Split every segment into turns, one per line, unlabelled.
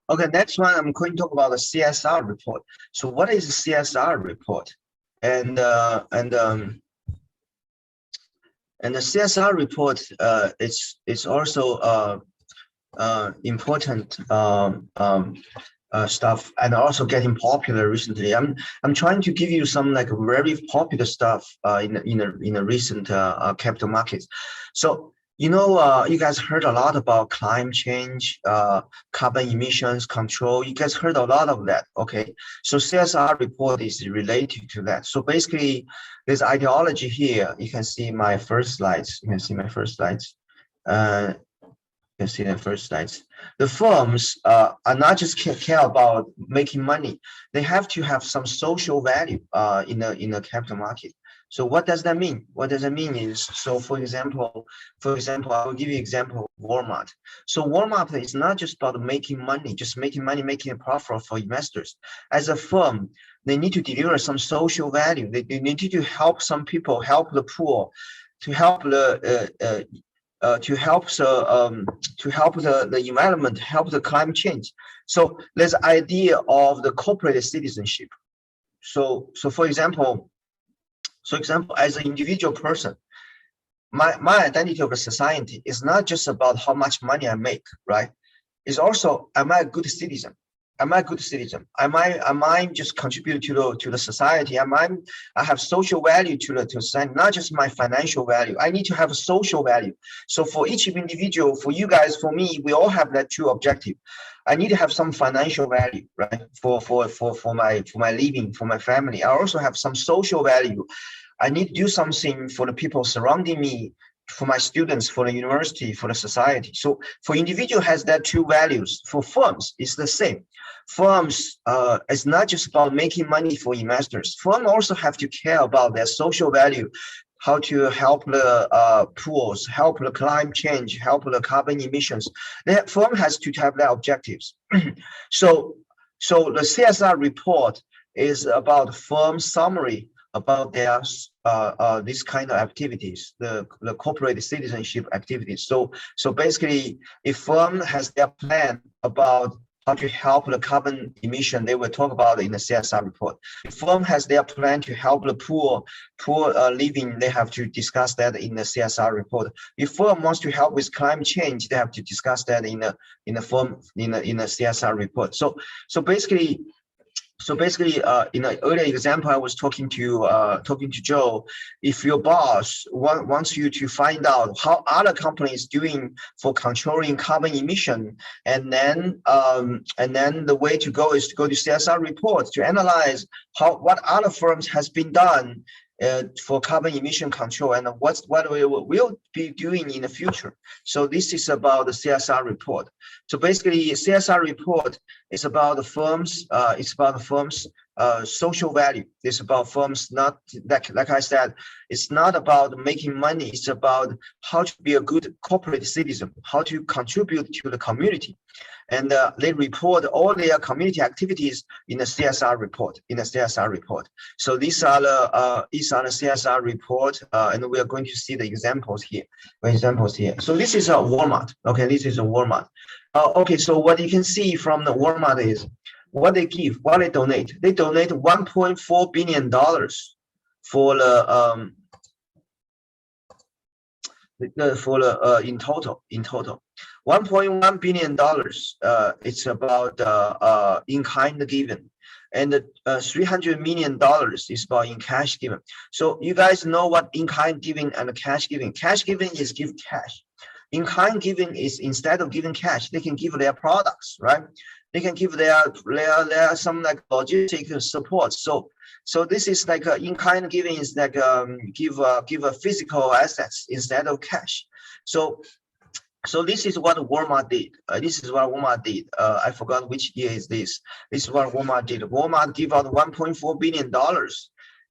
Okay, next one, I'm going to talk about the CSR report. So what is a CSR report? And the CSR report, it's also important stuff, and also getting popular recently. I'm trying to give you some like very popular stuff in a recent capital markets. So you know, you guys heard a lot about climate change, carbon emissions control. You guys heard a lot of that. Okay, so CSR report is related to that. So basically, there's ideology here. You can see my first slides. You can see my first slides. You can see the first slides. The firms are not just care about making money. They have to have some social value in the capital market. So what does that mean? What does that mean is, so for example, I will give you an example of Walmart. So Walmart is not just about making money, just making money, making a profit for investors. As a firm, they need to deliver some social value. They need to help some people, help the poor, to help the environment, help the climate change. So there's idea of the corporate citizenship. So for example, as an individual person, my identity of a society is not just about how much money I make, right? It's also, am I a good citizen? Am I a good citizen? Am I just contribute to the society? I have social value to society, not just my financial value. I need to have a social value. So for each individual, for you guys, for me, we all have that two objective. I need to have some financial value, right? For my living, for my family. I also have some social value. I need to do something for the people surrounding me, for my students, for the university, for the society. So for individual has that two values. For firms, it's the same. Firms, it's not just about making money for investors. Firms also have to care about their social value, how to help the poor, help the climate change, help the carbon emissions. The firm has to have their objectives. So the CSR report is about firm summary about their this kind of activities, the corporate citizenship activities. So basically, if firm has their plan about how to help the carbon emission, they will talk about it in the CSR report. If firm has their plan to help the poor living, they have to discuss that in the CSR report. If firm wants to help with climate change, they have to discuss that in the CSR report. So basically, in an earlier example, I was talking to Joe. If your boss wants you to find out how other companies doing for controlling carbon emission, and then the way to go is to go to CSR reports to analyze what other firms has been done for carbon emission control and what we will be doing in the future. So this is about the CSR report. So basically, CSR report is about the firms. It's about the firms' social value. It's about firms not like I said. It's not about making money. It's about how to be a good corporate citizen, how to contribute to the community. And they report all their community activities in the CSR report. So these are the CSR report, and we are going to see the examples here. So this is a Walmart. Okay, this is a Walmart. Okay, so what you can see from the Walmart is what they give, what they donate. They donate $1.4 billion for the in total. $1.1 billion, it's about in-kind given, and $300 million is about in cash given. So you guys know what in-kind giving and cash giving. Cash giving is give cash. In-kind giving is instead of giving cash, they can give their products, right? They can give their some like logistic support. So this is like in-kind giving is like give a physical assets instead of cash. So this is what Walmart did. I forgot which year is this. This is what Walmart did. Walmart gave out $1.4 billion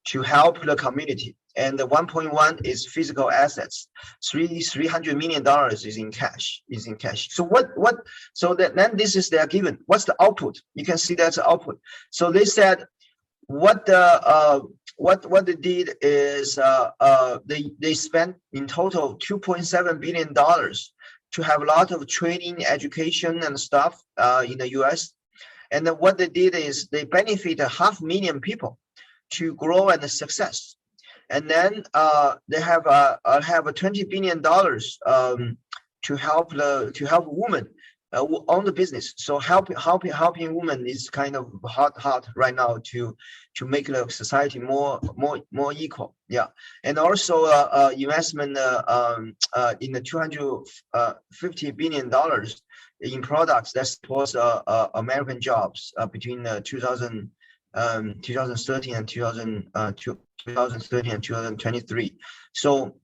to help the community, and the 1.1 is physical assets. $300 million is in cash. So then this is their given. What's the output? You can see that's the output. So they said what they did is they spent in total $2.7 billion to have a lot of training, education, and stuff in the US. And then what they did is they benefit 500,000 people to grow and success. And then they have $20 billion to help women on the business. So helping women is kind of hot right now to make the society more equal. Yeah, and also investment in the $250 billion in products that supports American jobs between 2013 and 2013 and 2023. So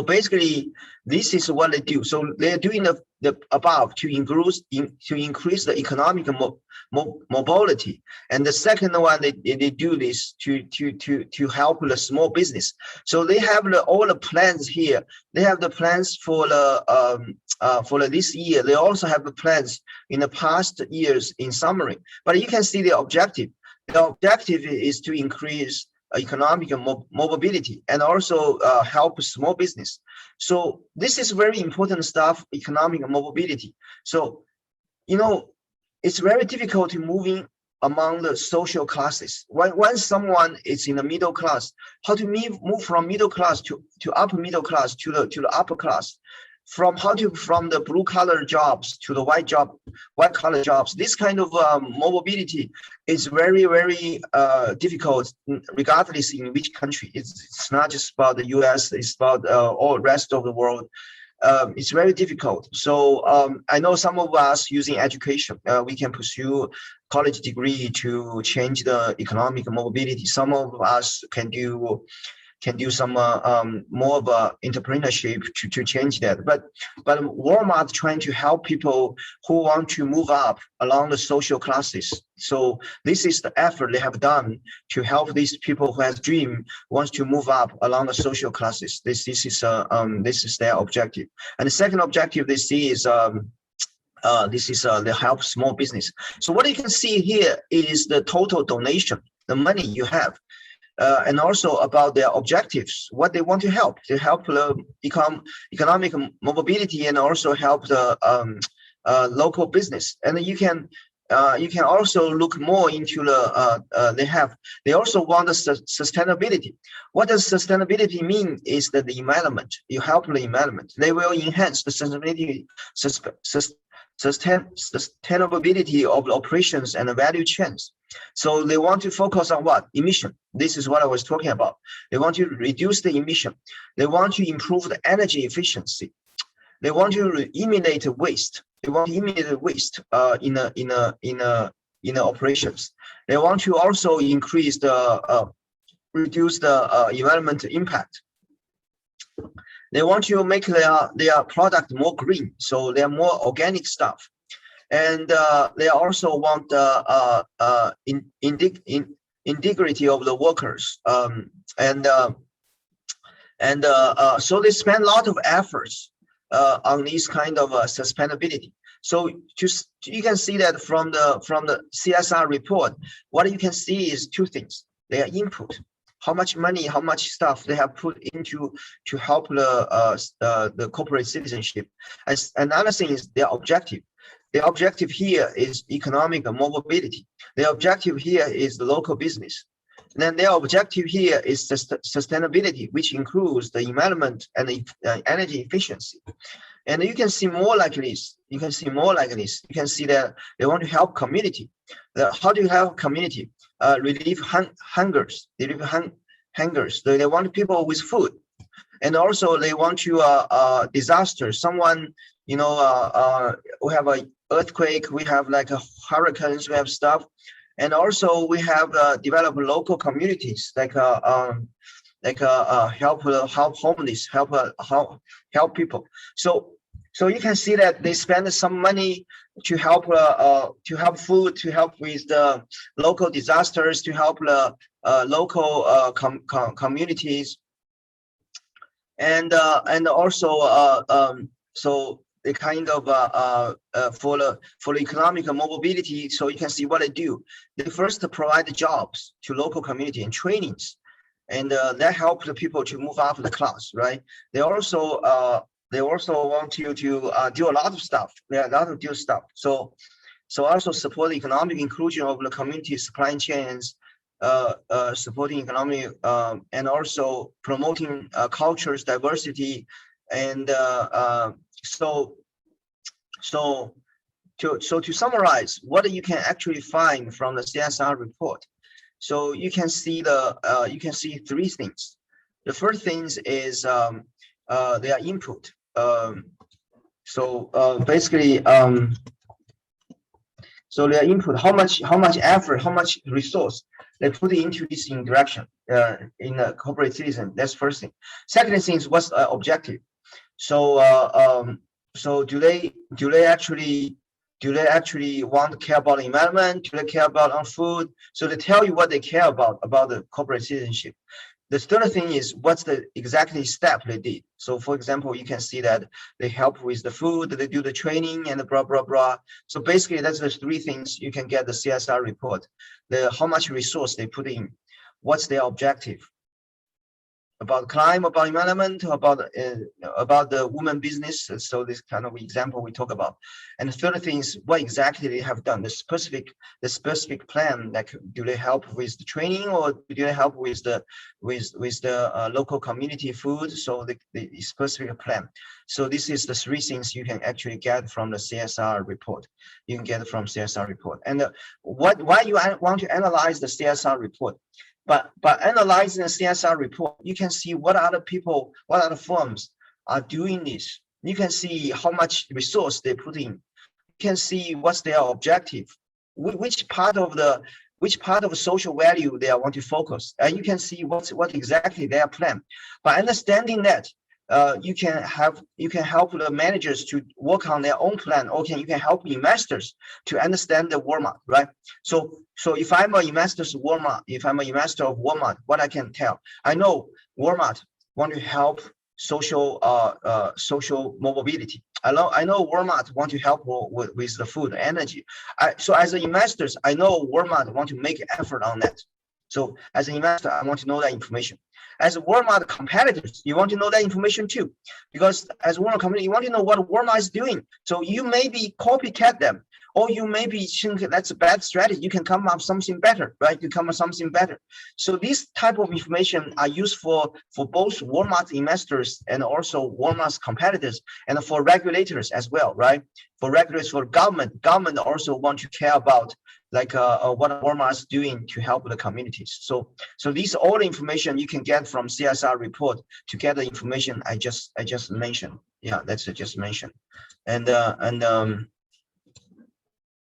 basically, this is what they do. So they're doing the above to increase the economic mobility. And the second one, they do this to help the small business. So they have all the plans here. They have the plans for this year. They also have the plans in the past years in summary. But you can see the objective. The objective is to increase economic mobility and also help small business. So this is very important stuff, economic mobility. So, it's very difficult to moving among the social classes. When someone is in the middle class, how to move from middle class to upper middle class to the upper class, from the blue collar jobs to the white collar jobs. This kind of mobility is very, very difficult, regardless in which country. It's not just about the US, it's about all the rest of the world. It's very difficult. So I know some of us using education, we can pursue college degree to change the economic mobility. Some of us can do some more of a entrepreneurship to change that. But Walmart trying to help people who want to move up along the social classes. So this is the effort they have done to help these people who has dream, wants to move up along the social classes. This is their objective. And the second objective they see is they help small business. So what you can see here is the total donation, the money you have. And also about their objectives, what they want to help. They help economic mobility and also help the local business. And you can also look more into they also want the sustainability. What does sustainability mean? Is that the environment, you help the environment. They will enhance the sustainability of the operations and the value chains. So they want to focus on what? Emission. This is what I was talking about. They want to reduce the emission. They want to improve the energy efficiency. They want to eliminate waste. They want to eliminate waste in operations. They want to also reduce the environmental impact. They want to make their product more green, so they are more organic stuff. And they also want integrity of the workers, so they spend a lot of efforts on this kind of sustainability. So you can see that from the CSR report, what you can see is two things: their input, how much money, how much stuff they have put into to help the corporate citizenship. And another thing is their objective. The objective here is economic mobility. The objective here is the local business. And then their objective here is sustainability, which includes the environment and the energy efficiency. And you can see more like this. You can see that they want to help community. How do you help community? Relieve hungers. They relieve hungers. They want people with food. And also they want to disaster. Someone, we have a earthquake, we have like hurricanes, we have stuff, and also we have developed local communities like help homeless, help people. So you can see that they spend some money to help food, to help with the local disasters, to help the local communities, and also so they kind of for the economic mobility. So you can see what they do. They first provide jobs to local community and trainings, and that helps the people to move up the class, right? They also they also want you to do a lot of stuff. There are a lot of do stuff. So also support the economic inclusion of the community supply chains, supporting economic and also promoting cultures diversity, and so to summarize what you can actually find from the CSR report. So you can see three things. The first thing is their input. Basically, so their input, how much effort, how much resource they put into this interaction in a corporate citizen. That's first thing. Second thing is what's the objective. So do they actually want to care about the environment? Do they care about on food? So they tell you what they care about the corporate citizenship. The third thing is what's the exactly step they did. So for example, you can see that they help with the food, they do the training and the blah, blah, blah. So basically that's the three things you can get the CSR report. How much resource they put in, what's their objective, about climate, about environment, about the women business. So this kind of example we talk about. And the third thing is what exactly they have done, the specific plan. Like, do they help with the training, or do they help with the local community food? So the specific plan. So this is the three things you can actually get from the CSR report. You can get it from CSR report. And why you want to analyze the CSR report? But by analyzing the CSR report, you can see what other people, what other firms are doing this. You can see how much resource they put in. You can see what's their objective, which part of social value they want to focus, and you can see what exactly their plan. By understanding that, you can help the managers to work on their own plan, or you can help investors to understand the Walmart, right? So if I'm an investor of Walmart, what I can tell, I know Walmart want to help social mobility. I know Walmart want to help with the food, energy. So as an investor, I know Walmart want to make effort on that. So as an investor, I want to know that information. As a Walmart competitors, you want to know that information too, because as a Walmart company, you want to know what Walmart is doing. So you maybe copycat them, or you maybe think that's a bad strategy. You can come up with something better, right? You come up with something better. So this type of information are useful for both Walmart investors and also Walmart's competitors, and for regulators as well, right? For regulators, for government also want to care about like what Walmart is doing to help the communities. So these all the information you can get from CSR report to get the information I just mentioned. Yeah, that's just mentioned. And